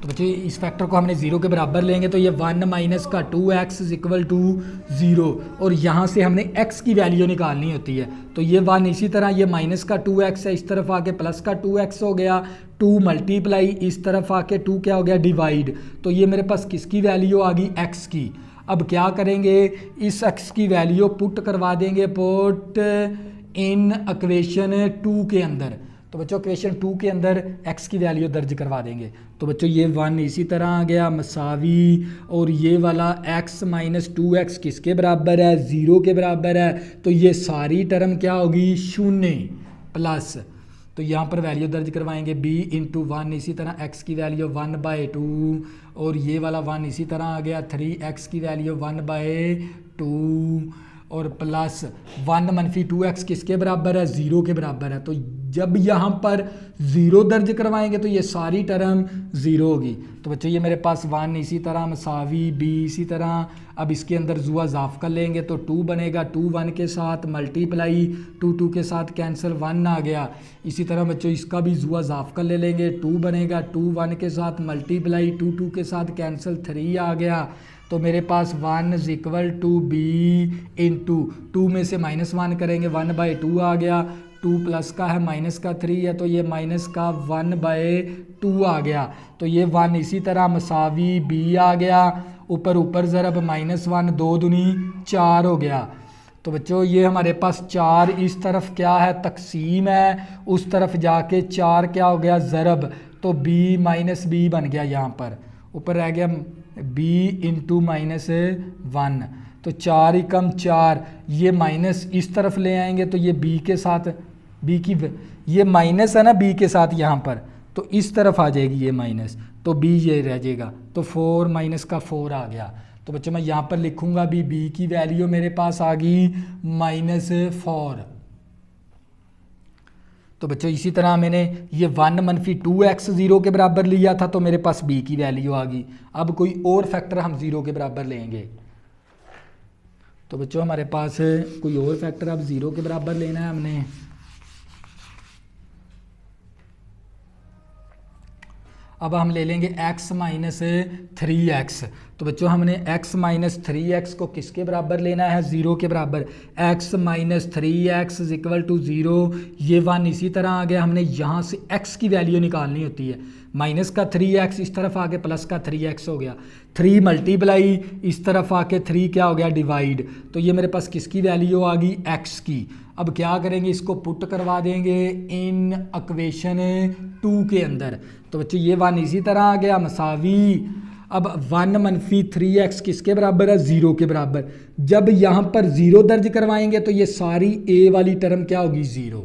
तो बच्चों इस फैक्टर को हमने 0 के बराबर लेंगे तो ये 1 माइनस का 2x इज इक्वल टू 0, और यहाँ से हमने x की वैल्यू निकालनी होती है। तो ये 1 इसी तरह, ये माइनस का 2x है, इस तरफ आके प्लस का 2x हो गया, 2 मल्टीप्लाई इस तरफ आके 2 क्या हो गया, डिवाइड। तो ये मेरे पास किसकी वैल्यू आ गई, x की। अब क्या करेंगे, इस x की वैल्यू पुट करवा देंगे, पुट इन इक्वेशन 2 के अंदर। तो बच्चों इक्वेशन 2 के अंदर x की वैल्यू दर्ज करवा देंगे। तो बच्चों ये 1 इसी तरह आ गया मसावी, और ये वाला x माइनस 2x किसके बराबर है, 0 के बराबर है। तो ये सारी टर्म क्या होगी, 0 प्लस, तो यहाँ पर वैल्यू दर्ज करवाएंगे b इंटू 1, इसी तरह x की वैल्यू 1/2, और ये वाला 1 इसी तरह आ गया, 3x की वैल्यू 1/2, और प्लस 1 मनफी 2x किसके बराबर है, 0 के बराबर है। तो जब यहाँ पर 0 दर्ज करवाएंगे तो ये सारी टर्म 0 होगी। तो बच्चों ये मेरे पास 1 इसी तरह मसावी, b इसी तरह। अब इसके अंदर जुआ ज़ाफ कर लेंगे तो 2 बनेगा, 2 1 के साथ मल्टीप्लाई, 2 2 के साथ कैंसिल, 1 आ गया। इसी तरह बच्चों इसका भी जुआ ज़ाफ कर ले लेंगे, 2 बनेगा, 2 1 के साथ मल्टीप्लाई, 2 2 के साथ कैंसिल, 3 आ गया। तो मेरे पास 1 is equal to b into 2 में से -1 करेंगे, 1/2 आ गया, 2 प्लस का है, माइनस का 3 है, तो ये माइनस का 1/2 आ गया। तो ये 1 इसी तरह मसावी, b आ गया, ऊपर ऊपर ज़रब, -1, 2 दूनी 4 हो गया। तो बच्चों ये हमारे पास 4 इस तरफ क्या है, तकसीम है, उस तरफ जाके 4 क्या हो गया, ज़रब। तो b माइनस b बन गया, यहाँ पर ऊपर रह गया b इंटू -1। तो 4 ही कम 4, ये माइनस इस तरफ ले आएंगे तो ये b के साथ, b की ये माइनस है ना b के साथ यहाँ पर, तो इस तरफ आ जाएगी ये माइनस, तो b ये रह जाएगा। तो 4 माइनस का 4 आ गया। तो बच्चों मैं यहाँ पर लिखूँगा भी b की वैल्यू मेरे पास आ गई -4। तो बच्चों इसी तरह मैंने ये 1 मनफी 2x 0 के बराबर लिया था तो मेरे पास b की वैल्यू आ गई। अब कोई और फैक्टर हम 0 के बराबर लेंगे। तो बच्चों हमारे पास कोई और फैक्टर अब 0 के बराबर लेना है हमने। अब हम ले लेंगे x माइनस 3x। तो बच्चों हमने x माइनस 3x को किसके बराबर लेना है, 0 के बराबर। x minus 3x is equal to 0, ये 1 इसी तरह आ गया। हमने यहाँ से x की वैल्यू निकालनी होती है, माइनस का 3x इस तरफ आके प्लस का 3x हो गया, 3 मल्टीप्लाई इस तरफ आके 3 क्या हो गया, डिवाइड। तो ये मेरे पास किसकी वैल्यू आ गई, x की। अब क्या करेंगे, इसको पुट करवा देंगे इन इक्वेशन 2 के अंदर। तो बच्चों ये 1 इसी तरह आ गया, मसावी। अब 1 मनफी 3x किसके बराबर है, 0 के बराबर। जब यहाँ पर 0 दर्ज करवाएंगे तो ये सारी a वाली टर्म क्या होगी, 0।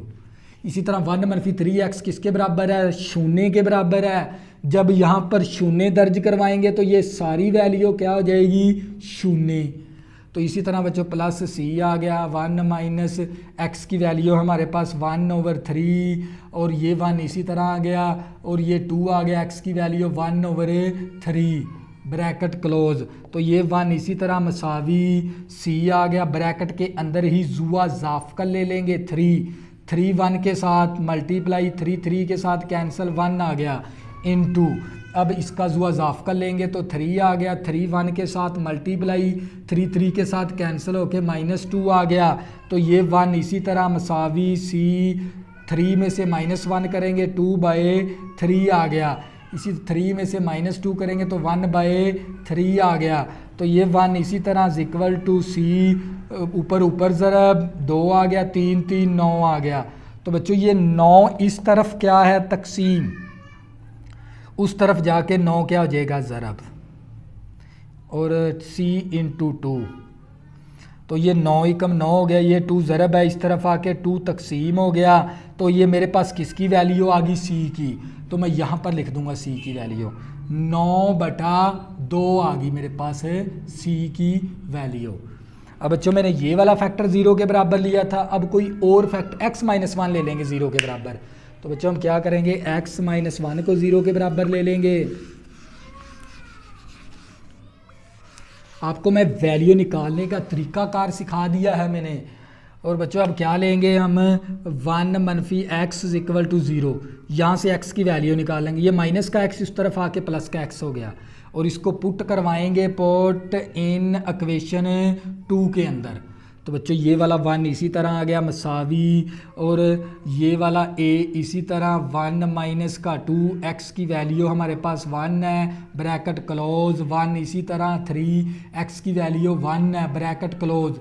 इसी तरह 1 मनफी 3x किसके बराबर है, 0 के बराबर है। जब यहाँ पर 0 दर्ज करवाएंगे तो ये सारी वैल्यू क्या हो जाएगी, 0। तो इसी तरह बच्चों प्लस सी आ गया, 1 माइनस एक्स की वैल्यू हमारे पास 1/3 और ये 1 इसी तरह आ गया और ये 2 आ गया, एक्स की वैल्यू 1/3 ब्रैकेट क्लोज। तो ये 1 इसी तरह मसावी सी आ गया, ब्रैकेट के अंदर ही जुआ जाफकल ले लेंगे 3 1 के साथ मल्टीप्लाई 3 के साथ कैंसिल 1 आ गया इनटू, अब इसका जुआ जाफकल लेंगे तो 3 आ गया, 3 1 के साथ मल्टीप्लाई 3 के साथ कैंसिल होके -2 आ गया। तो ये 1 इसी तरह मसावी सी 3 में से -1 करेंगे 2/3 आ गया, इसी 3 में से -2 करेंगे तो 1/3 आ गया। तो ये 1 इसी तरह इक्वल टू सी ऊपर ज़रब 2 आ गया, 3 3 9 आ गया। तो बच्चों ये 9 इस तरफ क्या है तकसीम, उस तरफ जाके 9 क्या हो जाएगा ज़रब, और सी इंटू 2। तो ये 9 एकम 9 हो गया, ये 2 ज़रब है, इस तरफ आके 2 तकसीम हो गया। तो ये मेरे पास किसकी वैल्यू आ गई, सी की। तो मैं यहाँ पर लिख दूंगा सी की वैल्यू 9/2 आ गई मेरे पास सी की वैल्यू। अब बच्चों मैंने ये वाला फैक्टर 0 के बराबर लिया था, अब कोई और फैक्टर x-1 ले लेंगे 0 के बराबर। तो बच्चों हम क्या करेंगे, x-1 को 0 के बराबर ले लेंगे। आपको मैं वैल्यू निकालने का तरीकाकार सिखा दिया है मैंने। और बच्चों अब क्या लेंगे हम, 1 - x = 0, यहाँ से x की वैल्यू निकालेंगे। ये माइनस का x इस तरफ आके प्लस का x हो गया, और इसको पुट करवाएंगे पुट इन इक्वेशन 2 के अंदर। तो बच्चों ये वाला 1 इसी तरह आ गया मसावी, और ये वाला a इसी तरह 1 - 2 x की वैल्यू हमारे पास 1 है, ब्रैकेट क्लोज, 1 इसी तरह 3 x की वैल्यू 1 है, ब्रैकेट क्लोज।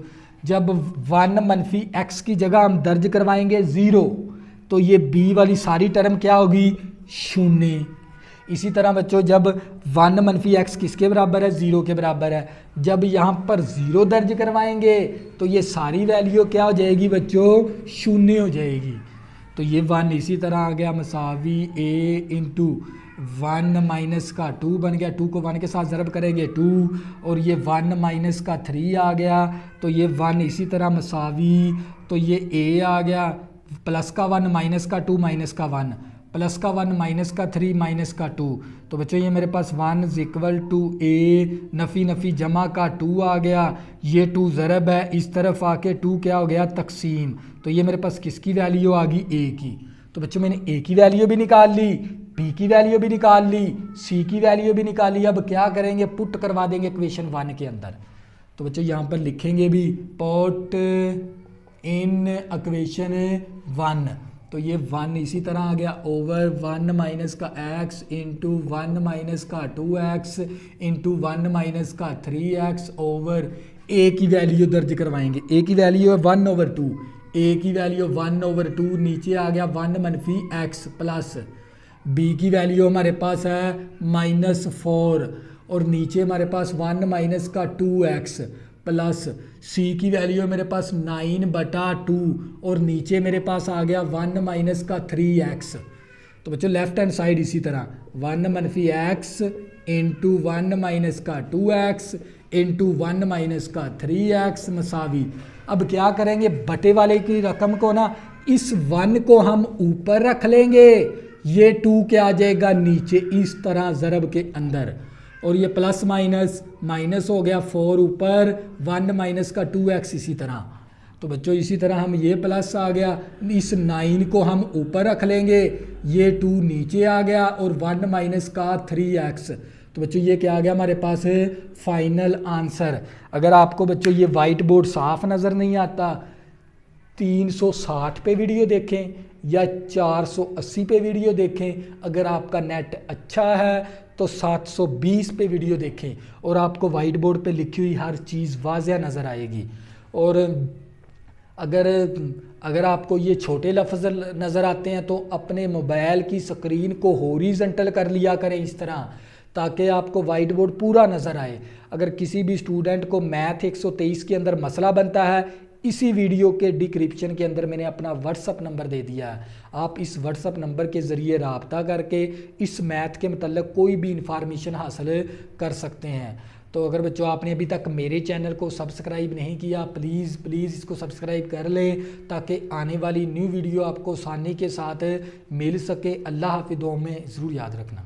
जब 1 - x की जगह हम दर्ज करवाएंगे 0, तो ये b वाली सारी टर्म क्या होगी, 0। इसी तरह बच्चों जब 1 - x किसके बराबर है, 0 के बराबर है, जब यहाँ पर 0 दर्ज करवाएंगे तो ये सारी वैल्यू क्या हो जाएगी बच्चों, 0 हो जाएगी। तो ये 1 इसी तरह आ गया मसावी a इंटू 1 - 2 बन गया, 2 को 1 के साथ ज़रब करेंगे 2, और ये 1 - 3 आ गया। तो ये 1 इसी तरह मसावी, तो ये a आ गया, प्लस का 1 माइनस का 2 माइनस का 1, प्लस का 1 माइनस का 3 माइनस का 2। तो बच्चों ये मेरे पास 1 = a, नफ़ी नफ़ी जमा का 2 आ गया, ये 2 ज़रब है, इस तरफ आके 2 क्या हो गया, तकसीम। तो ये मेरे पास किसकी वैल्यू आ गई, a की। तो बच्चों मैंने a की वैल्यू भी निकाल ली, b की वैल्यू भी निकाल ली, c की वैल्यू भी निकाली। अब क्या करेंगे, पुट करवा देंगे इक्वेशन 1 के अंदर। तो बच्चों यहाँ पर लिखेंगे भी पुट इन इक्वेशन 1। तो ये 1 इसी तरह आ गया ओवर 1 - का x इंटू 1 - का 2x इंटू 1 - का 3x ओवर a की वैल्यू दर्ज करवाएंगे। a की वैल्यू है 1/2, a की वैल्यू 1/2, नीचे आ गया 1 - x प्लस b की वैल्यू हमारे पास है -4, और नीचे हमारे पास 1 - का 2x प्लस c की वैल्यू मेरे पास 9/2, और नीचे मेरे पास आ गया 1 - का 3x। तो बच्चों लेफ्ट हैंड साइड इसी तरह 1 - x इंटू 1 - का 2x इंटू 1 - का 3x मसावी। अब क्या करेंगे, बटे वाले की रकम को ना, इस 1 को हम ऊपर रख लेंगे, ये 2 क्या आ जाएगा नीचे इस तरह ज़रब के अंदर, और ये प्लस माइनस माइनस हो गया 4 ऊपर, 1 - का 2x इसी तरह। तो बच्चों इसी तरह हम ये प्लस आ गया, इस 9 को हम ऊपर रख लेंगे, ये 2 नीचे आ गया, और 1 - का 3x। तो बच्चों ये क्या आ गया हमारे पास है फाइनल आंसर। अगर आपको बच्चों ये वाइट बोर्ड साफ नज़र नहीं आता, 360 पे वीडियो देखें या 480 पे वीडियो देखें, अगर आपका नेट अच्छा है तो 720 पे वीडियो देखें, और आपको वाइट बोर्ड पे लिखी हुई हर चीज़ वाज़िया नज़र आएगी। और अगर आपको ये छोटे लफ्ज़ नज़र आते हैं तो अपने मोबाइल की स्क्रीन को हॉरिजॉन्टल कर लिया करें इस तरह, ताकि आपको वाइट बोर्ड पूरा नज़र आए। अगर किसी भी स्टूडेंट को मैथ 123 के अंदर मसला बनता है, इसी वीडियो के डिस्क्रिप्शन के अंदर मैंने अपना व्हाट्सअप नंबर दे दिया है, आप इस व्हाट्सअप नंबर के ज़रिए रब्ता करके इस मैथ के मतलब कोई भी इंफॉर्मेशन हासिल कर सकते हैं। तो अगर बच्चों आपने अभी तक मेरे चैनल को सब्सक्राइब नहीं किया, प्लीज़ प्लीज़ इसको सब्सक्राइब कर लें ताकि आने वाली न्यू वीडियो आपको आसानी के साथ मिल सके। अल्लाह हाफिज़, दुआ में ज़रूर याद रखना।